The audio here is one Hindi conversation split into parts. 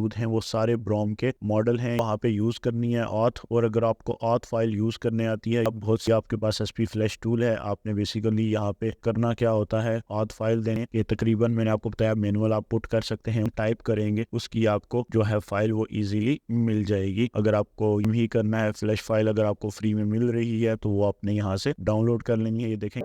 हैं वो सारे ब्रोम के मॉडल हैं। वहाँ पे यूज करनी है ऑथ, और अगर आपको ऑथ फाइल यूज करने आती है, अब बहुत सी आपके पास एसपी फ्लैश टूल है, आपने बेसिकली यहाँ पे करना क्या होता है, ऑथ फाइल देने के तकरीबन मैंने आपको बताया मैनुअल आप पुट कर सकते हैं, टाइप करेंगे उसकी आपको जो है फाइल वो इजीली मिल जाएगी। अगर आपको ही करना है, फ्लैश फाइल अगर आपको फ्री में मिल रही है तो वो आपने यहाँ से डाउनलोड कर लेनी है। ये देखें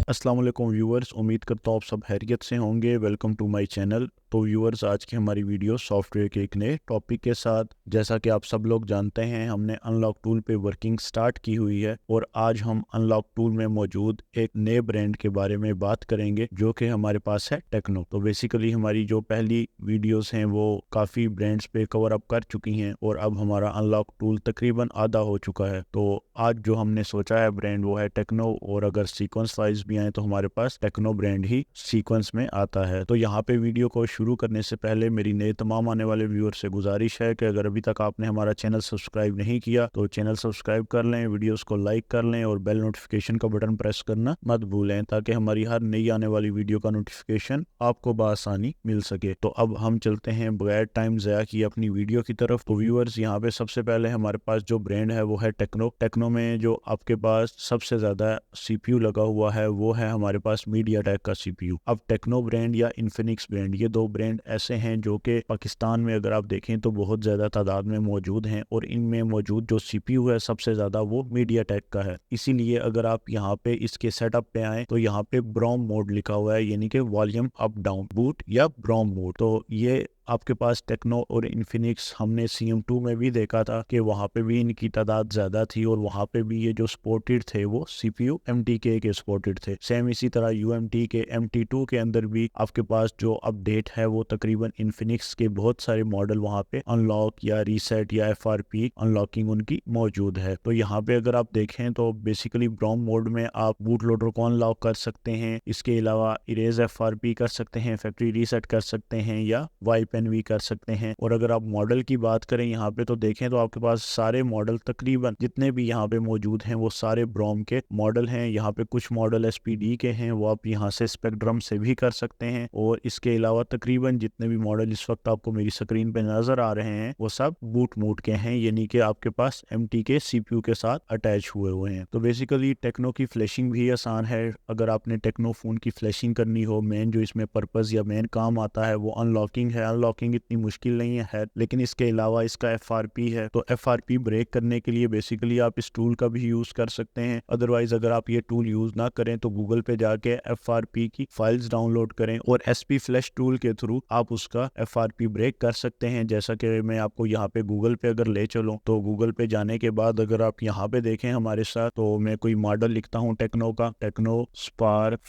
अस्सलाम वालेकुम व्यूअर्स, उम्मीद करता हूँ आप सब खैरियत से होंगे। Welcome to my channel. तो व्यूअर्स, आज की हमारी वीडियो सॉफ्टवेयर के एक नए टॉपिक के साथ। जैसा कि आप सब लोग जानते हैं, हमने अनलॉक टूल पे वर्किंग स्टार्ट की हुई है और आज हम अनलॉक टूल में मौजूद एक नए ब्रांड के बारे में बात करेंगे जो कि हमारे पास है टेक्नो। तो बेसिकली हमारी जो पहली वीडियोस हैं वो काफ़ी ब्रांड्स पे कवर अप कर चुकी हैं और अब हमारा अनलॉक टूल तकरीबन आधा हो चुका है। तो आज जो हमने सोचा है ब्रांड वो है टेक्नो, और अगर सीक्वेंस वाइज भी आए तो हमारे पास टेक्नो ब्रांड ही सीक्वेंस में आता है। तो यहाँ पे वीडियो को शुरू करने से पहले मेरी नए तमाम आने वाले व्यूअर से गुजारिश है कि अगर अभी तक आपने हमारा चैनल सब्सक्राइब नहीं किया तो चैनल सब्सक्राइब कर लें, वीडियोस को लाइक कर लें और बेल नोटिफिकेशन का बटन प्रेस करना मत भूलें ताकि हमारी हर नई आने वाली वीडियो का नोटिफिकेशन आपको बआसानी मिल सके। तो अब हम चलते हैं बगैर टाइम ज़ाया किए अपनी वीडियो की तरफ। तो व्यूअर्स, यहाँ पे सबसे पहले हमारे पास जो ब्रांड है वो है टेक्नो। टेक्नो में जो आपके पास सबसे ज़्यादा सीपीयू लगा हुआ है वो है हमारे पास मीडियाटेक का सीपीयू। अब टेक्नो ब्रांड या इन्फिनिक्स ब्रांड, ये दो ब्रांड ऐसे हैं जो कि पाकिस्तान में अगर आप देखें तो बहुत ज़्यादा तादाद में मौजूद हैं, और इनमें मौजूद जो सीपीयू है सबसे ज़्यादा वो मीडियाटेक का है। इसीलिए अगर आप यहाँ पे इसके सेटअप पे आए तो यहाँ पे ब्रोम मोड लिखा हुआ है, यानी कि वॉल्यूम अप डाउन बूट या ब्रोम मोड। तो ये आपके पास टेक्नो और इन्फिनिक्स हमने CM2 में भी देखा था कि वहाँ पे भी इनकी तादाद ज़्यादा थी और वहाँ पे भी ये जो सपोर्टेड थे वो CPU MTK के सपोर्टेड थे। सेम इसी तरह UMT के MT2 के अंदर भी आपके पास जो अपडेट है वो तकरीबन इन्फिनिक्स के बहुत सारे मॉडल वहाँ पे अनलॉक या रीसेट या FRP अनलॉकिंग उनकी मौजूद है। तो यहाँ पे अगर आप देखें तो बेसिकली ब्रोम मोड में आप बूट लोडर को अनलॉक कर सकते हैं, इसके अलावा इरेज FRP कर सकते हैं, फैक्ट्री रीसेट कर सकते हैं या वाइप पेन भी कर सकते हैं। और अगर आप मॉडल की बात करें यहाँ पे तो देखें तो आपके पास सारे मॉडल तकरीबन जितने भी यहाँ पे मौजूद हैं वो सारे ब्रोम के मॉडल हैं। यहाँ पे कुछ मॉडल SPD के हैं, वो आप यहाँ से स्पेक्ट्रम से भी कर सकते हैं, और इसके अलावा तकरीबन जितने भी मॉडल इस वक्त आपको मेरी स्क्रीन पे नजर आ रहे हैं वो सब बूट मोड के हैं, यानी कि आपके पास MTK CPU के साथ अटैच हुए हैं। तो बेसिकली टेक्नो की फ्लैशिंग भी आसान है। अगर आपने टेक्नो फोन की फ्लैशिंग करनी हो, मेन जो इसमें पर्पज या मेन काम आता है वो अनलॉकिंग है। अनलॉकिंग इतनी मुश्किल नहीं है, लेकिन इसके अलावा इसका FRP है। तो FRP ब्रेक करने के लिए बेसिकली आप इस टूल का भी यूज कर सकते हैं। अदरवाइज अगर आप ये टूल यूज ना करें तो गूगल पे जाके FRP की फाइल्स डाउनलोड करें और SP फ्लैश टूल के थ्रू आप उसका FRP ब्रेक कर सकते हैं। जैसा कि मैं आपको यहाँ पे गूगल पे अगर ले चलूँ तो गूगल पे जाने के बाद अगर आप यहाँ पे देखें हमारे साथ, तो मैं कोई मॉडल लिखता हूँ टेक्नो का, टेक्नो स्पार्क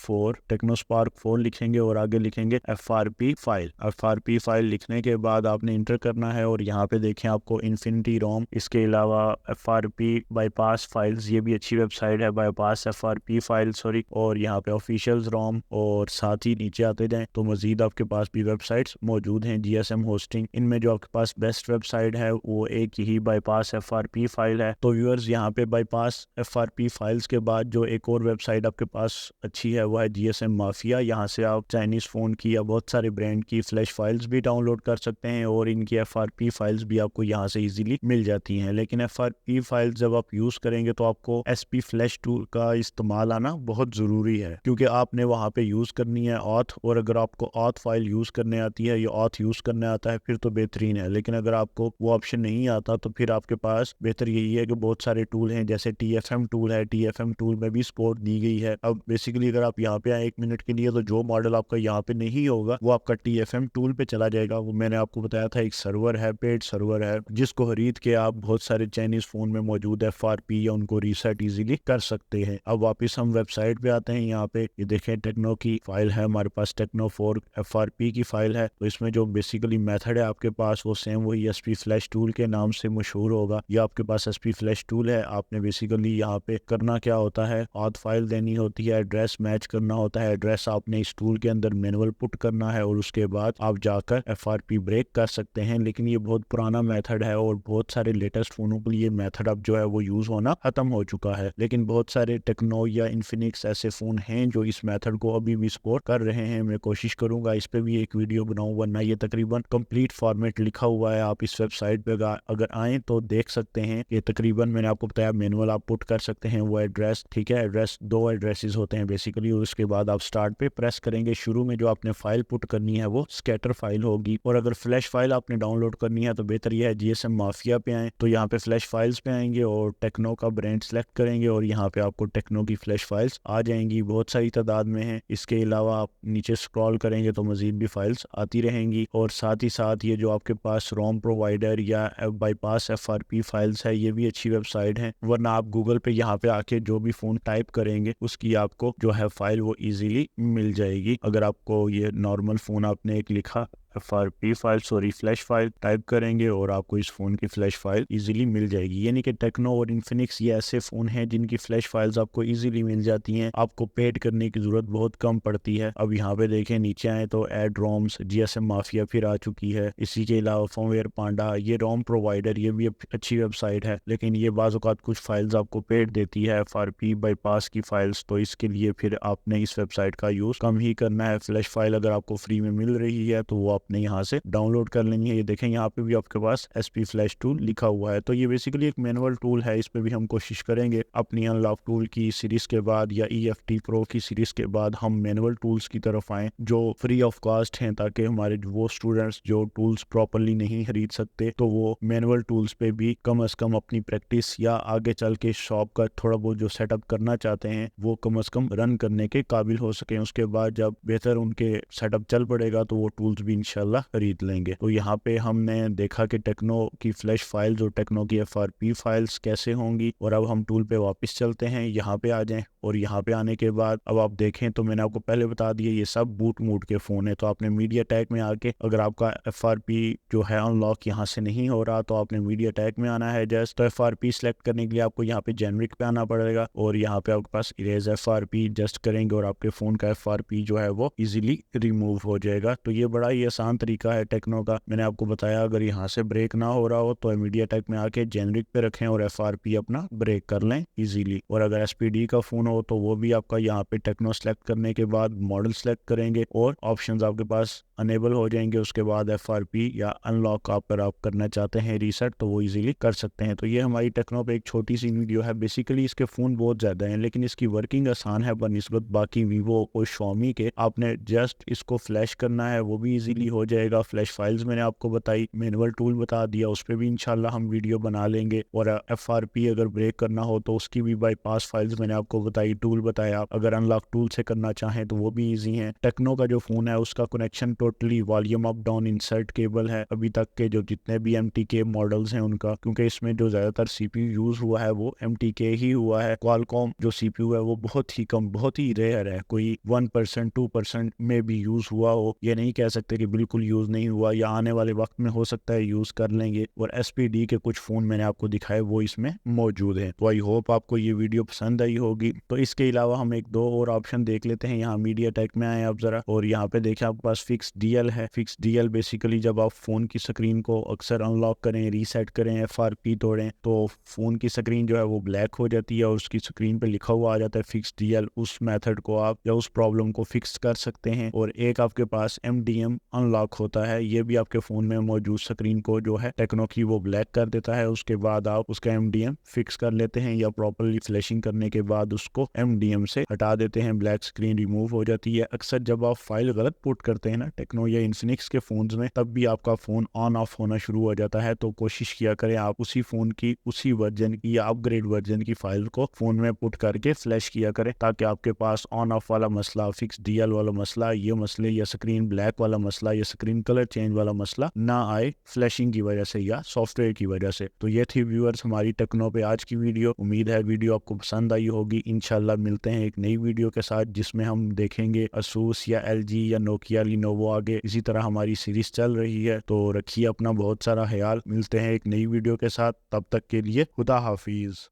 4 लिखेंगे और आगे लिखेंगे FRP फाइल लिखने के बाद आपने इंटर करना है और यहाँ पे देखें आपको इन्फिनिटी रोम, इसके अलावा FRP बाईपास फाइल्स, ये भी अच्छी वेबसाइट है, बाईपास FRP फाइल सॉरी, और यहाँ पे ऑफिशियल्स रोम, और साथ ही नीचे आते जाएं तो मजीद आपके पास भी वेबसाइट्स मौजूद हैं। GSM होस्टिंग, इनमें जो आपके पास बेस्ट वेबसाइट है वो एक ही बाईपास FRP फाइल है। तो व्यूअर्स, यहाँ पे बाईपास FRP फाइल्स के बाद जो एक और वेबसाइट आपके पास अच्छी है वो है GSM माफिया। यहाँ से आप चाइनीज फोन की या बहुत सारे ब्रांड की फ्लैश फाइल्स भी डाउनलोड कर सकते हैं और इनकी FRP फाइल्स भी आपको यहाँ से इजीली मिल जाती हैं। लेकिन FRP फाइल्स जब आप यूज करेंगे तो आपको SP फ्लैश टूल का इस्तेमाल आना बहुत जरूरी है, क्योंकि आपने वहाँ पे यूज करनी है ऑथ, और अगर आपको ऑथ फाइल यूज करने आती है या ऑथ यूज करने आता है फिर तो बेहतरीन है। लेकिन अगर आपको वो ऑप्शन नहीं आता तो फिर आपके पास बेहतर यही है कि बहुत सारे टूल हैं, जैसे TFM टूल है, TFM टूल में भी सपोर्ट दी गई है। अब बेसिकली अगर आप यहाँ पे आए 1 मिनट के लिए तो जो मॉडल आपका यहाँ पे नहीं होगा वो आपका TFM टूल पे चला जाएगा। वो मैंने आपको बताया था एक सर्वर है, पेड सर्वर है, जिसको खरीद के आप बहुत सारे चाइनीज फोन में मौजूद FRP या उनको रीसेट इजीली कर सकते हैं। अब वापस हम वेबसाइट पे आते हैं। यहाँ पे ये देखें टेक्नो की फाइल है हमारे पास, टेक्नो 4 FRP की फाइल है। तो इसमें जो बेसिकली मेथड है आपके पास वो सेम वही SP फ्लैश टूल के नाम से मशहूर होगा। या आपके पास SP फ्लैश टूल है, आपने बेसिकली यहाँ पे करना क्या होता है, ऑथ फाइल देनी होती है, एड्रेस मैच करना होता है, एड्रेस आपने इस टूल के अंदर मैनुअल पुट करना है और उसके बाद आप जाकर FRP ब्रेक कर सकते हैं, लेकिन ये बहुत पुराना मेथड है और बहुत सारे लेटेस्ट फ़ोनों के लिए मेथड अब जो है वो यूज़ होना ख़त्म हो चुका है। लेकिन बहुत सारे टेक्नो या इन्फिनिक्स ऐसे फ़ोन हैं जो इस मेथड को अभी भी सपोर्ट कर रहे हैं। मैं कोशिश करूँगा इस पर भी एक वीडियो बनाऊँ, वरना ये तकरीबन कंप्लीट फॉर्मेट लिखा हुआ है। आप इस वेबसाइट पे अगर आएँ तो देख सकते हैं। ये तकरीबन मैंने आपको बताया मैनुअल आप पुट कर सकते हैं वो एड्रेस, ठीक है। एड्रेस 2 एड्रेसेस होते हैं बेसिकली, और उसके बाद आप स्टार्ट पे प्रेस करेंगे। शुरू में जो आपने फाइल पुट करनी है वो स्कैटर फाइल होगी, और अगर फ्लैश फाइल आपने डाउनलोड करनी है तो बेहतर यह है GSM माफिया पे आएँ, तो यहाँ पे फ्लैश फाइल्स पे आएंगे और टेक्नो का ब्रांड सेलेक्ट करेंगे और यहाँ पे आपको टेक्नो की फ्लैश फाइल्स आ जाएंगी। बहुत सारी तादाद में है। इसके अलावा आप नीचे स्क्रॉल करेंगे तो मजीद भी फाइल्स आती रहेंगी, और साथ ही साथ ये जो आपके पास रोम प्रोवाइडर या बाईपास FRP फाइल्स है, ये भी अच्छी वेबसाइट है। वरना आप गूगल पे यहाँ पे आके जो भी फ़ोन टाइप करेंगे उसकी आपको जो है फाइल वो इजीली मिल जाएगी। अगर आपको ये नॉर्मल फ़ोन आपने एक लिखा FRP file, sorry flash file type करेंगे और आपको इस फ़ोन की फ्लैश फाइल इजीली मिल जाएगी। यानी कि टेक्नो और इन्फिनिक्स ये ऐसे फ़ोन हैं जिनकी फ्लैश फाइल्स आपको इजीली मिल जाती हैं। आपको पेड करने की ज़रूरत बहुत कम पड़ती है। अब यहाँ पे देखें नीचे आए तो एड रोम्स, GSM माफिया फिर आ चुकी है। इसी के अलावा फर्मवेयर पांडा, ये रोम प्रोवाइडर, ये भी अच्छी वेबसाइट है, लेकिन ये बाज़ औक़ात कुछ फाइल्स आपको पेड देती है FRP बाईपास की फाइल्स, तो इसके लिए फिर आपने इस वेबसाइट का यूज़ कम ही करना है। फ्लैश फाइल अगर आपको फ्री में मिल रही है तो वो आपने यहाँ से डाउनलोड कर लेनी है। ये देखें यहाँ पे भी आपके पास SP फ्लैश टूल लिखा हुआ है, तो ये बेसिकली एक मैनुअल टूल है। इस पे भी हम कोशिश करेंगे अपनी अनलॉक टूल की सीरीज के बाद या EFT प्रो की सीरीज के बाद हम मैनुअल टूल्स की तरफ आएँ जो फ्री ऑफ कॉस्ट हैं, ताकि हमारे वो स्टूडेंट्स जो टूल्स प्रॉपरली नहीं खरीद सकते तो वो मैनुअल टूल्स पे भी कम से कम अपनी प्रैक्टिस या आगे चल के शॉप का थोड़ा बहुत जो सेटअप करना चाहते हैं वो कम से कम रन करने के काबिल हो सकें। उसके बाद जब बेहतर उनके सेटअप चल पड़ेगा तो वो टूल्स भी इंशाल्लाह खरीद लेंगे। तो यहाँ पे हमने देखा कि टेक्नो की फ्लैश फाइल्स और टेक्नो की FRP फाइल्स कैसे होंगी, और अब हम टूल पे वापस चलते हैं। यहाँ पे आ जाएं, और यहाँ पे आने के बाद अब आप देखें तो मैंने आपको पहले बता दिया ये सब बूट मोड के फ़ोन है। तो आपने MediaTek में आके, अगर आपका FRP जो है अनलॉक यहाँ से नहीं हो रहा तो आपने MediaTek में आना है। जस्ट तो FRP सेलेक्ट करने के लिए आपको यहाँ पे जेनरिक पे आना पड़ेगा, और यहाँ पे आपके पास इरेज FRP जस्ट करेंगे और आपके फ़ोन का FRP जो है वो इजीली रिमूव हो जाएगा। तो ये बड़ा ही आसान तरीका है टेक्नो का। मैंने आपको बताया अगर यहाँ से ब्रेक ना हो रहा हो तो MediaTek में आके जेनरिक पे रखें और FRP अपना ब्रेक कर लें इजीली। और अगर SPD का फ़ोन हो तो वो भी आपका यहाँ पे टेक्नो सेलेक्ट करने के बाद मॉडल सेलेक्ट करेंगे और ऑप्शंस आपके पास अनेबल हो जाएंगे। उसके बाद FRP या अनलॉक अगर आप करना चाहते हैं रीसेट तो वो इजीली कर सकते हैं। तो ये हमारी टेक्नो पे एक छोटी सी वीडियो है। बेसिकली इसके फ़ोन बहुत ज़्यादा हैं लेकिन इसकी वर्किंग आसान है बनिस्बत बाकी वीवो और Xiaomi के। आपने जस्ट इसको फ्लैश करना है, वो भी इजीली हो जाएगा। फ्लैश फाइल्स मैंने आपको बताई, मैनुअल टूल बता दिया, उस पर भी इंशाल्लाह हम वीडियो बना लेंगे। और FRP अगर ब्रेक करना हो तो उसकी भी बाईपास फाइल्स मैंने आपको बताई, टूल बताया। अगर अनलॉक टूल से करना चाहें तो वो भी ईजी है। टेक्नो का जो फ़ोन है उसका connection totally volume up down insert cable है अभी तक के जो जितने भी MTK मॉडल्स हैं उनका, क्योंकि इसमें जो ज़्यादातर CPU यूज़ हुआ है वो MTK ही हुआ है। क्वालकॉम जो CPU है वो बहुत ही कम, बहुत ही रेयर है, कोई 1% 2% में भी यूज़ हुआ हो। ये नहीं कह सकते कि बिल्कुल यूज़ नहीं हुआ, या आने वाले वक्त में हो सकता है यूज़ कर लेंगे। और SPD के कुछ फ़ोन मैंने आपको दिखाए वो इसमें मौजूद हैं। तो आई होप आपको ये वीडियो पसंद आई होगी। तो इसके अलावा हम एक दो और ऑप्शन देख लेते हैं। यहाँ MediaTek में आए आप ज़रा, और यहाँ पे देखें आपके पास फिक्स DL है। फिक्स DL बेसिकली जब आप फ़ोन की स्क्रीन को अक्सर अनलॉक करें, रीसेट करें, FRP तोड़ें तो फ़ोन की स्क्रीन जो है वो ब्लैक हो जाती है और उसकी स्क्रीन पे लिखा हुआ आ जाता है फिक्स DL। उस मेथड को आप या उस प्रॉब्लम को फिक्स कर सकते हैं। और एक आपके पास MDM अनलॉक होता है, ये भी आपके फ़ोन में मौजूद स्क्रीन को जो है टेक्नो की वो ब्लैक कर देता है। उसके बाद आप उसका MDM फिक्स कर लेते हैं या प्रॉपरली फ्लैशिंग करने के बाद उसको MDM से हटा देते हैं, ब्लैक स्क्रीन रिमूव हो जाती है। अक्सर जब आप फाइल गलत पुट करते हैं ना टेक्नो या इन्फिनिक्स के फ़ोन्स में, तब भी आपका फ़ोन ऑन ऑफ होना शुरू हो जाता है। तो कोशिश किया करें आप उसी फ़ोन की, उसी वर्जन की या अपग्रेड वर्जन की फाइल को फ़ोन में पुट करके फ्लैश किया करें, ताकि आपके पास ऑन ऑफ वाला मसला, फिक्स DL वाला मसला, ये मसले या स्क्रीन ब्लैक वाला मसला या स्क्रीन कलर चेंज वाला मसला ना आए फ्लैशिंग की वजह से या सॉफ्टवेयर की वजह से। तो ये थी व्यूअर्स हमारी टेक्नो पे आज की वीडियो। उम्मीद है वीडियो आपको पसंद आई होगी। इंशाल्लाह मिलते हैं एक नई वीडियो के साथ जिसमें हम देखेंगे Asus या LG या Nokia Lenovo आगे इसी तरह हमारी सीरीज चल रही है। तो रखिए अपना बहुत सारा ख्याल। मिलते हैं एक नई वीडियो के साथ, तब तक के लिए खुदा हाफिज।